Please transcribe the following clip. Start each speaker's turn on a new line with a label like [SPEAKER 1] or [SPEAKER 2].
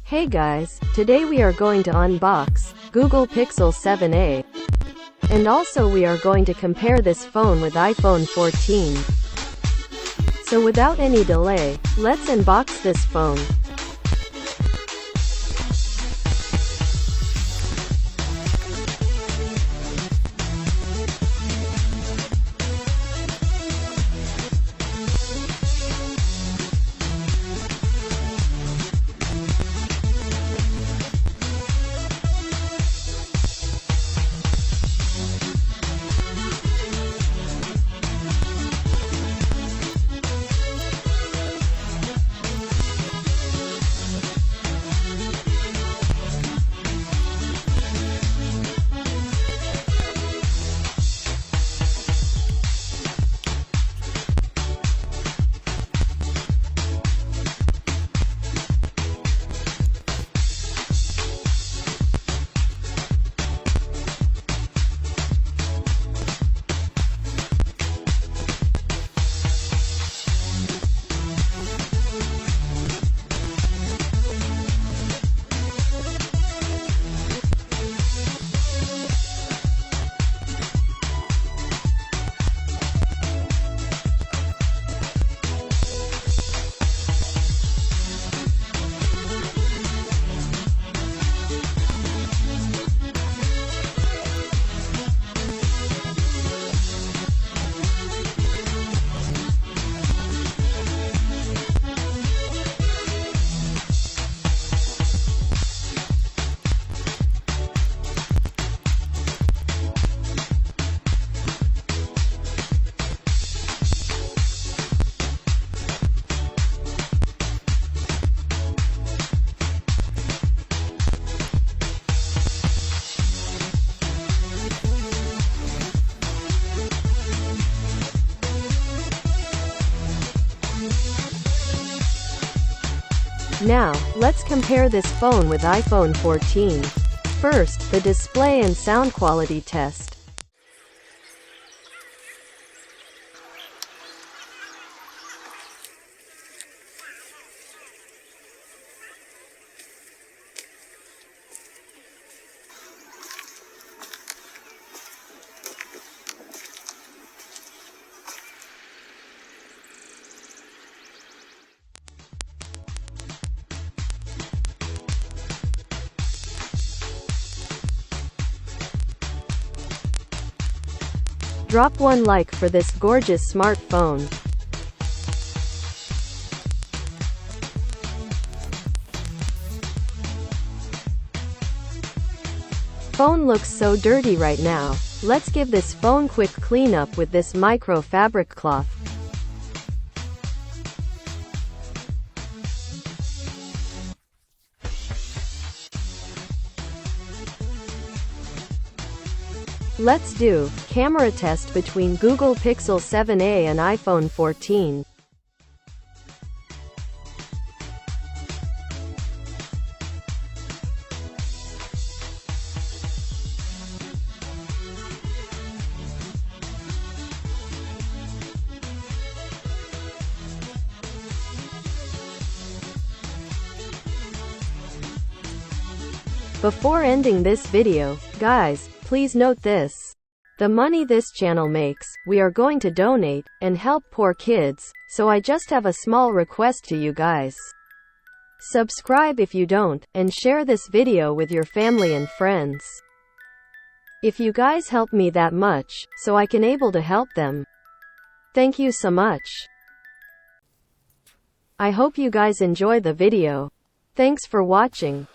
[SPEAKER 1] Hey guys, today we are going to unbox Google Pixel 7a. And also we are going to compare this phone with iPhone 14. So without any delay, let's unbox this phone. Now, let's compare this phone with iPhone 14. First, the display and sound quality test. Drop one like for this gorgeous smartphone. Phone looks so dirty right now. Let's give this phone quick cleanup with this micro fabric cloth. Let's do camera test between Google Pixel 7a and iPhone 14. Before ending this video, guys, please note this. The money this channel makes, we are going to donate, and help poor kids, so I just have a small request to you guys. Subscribe if you don't, and share this video with your family and friends. If you guys help me that much, so I can able to help them. Thank you so much. I hope you guys enjoy the video. Thanks for watching.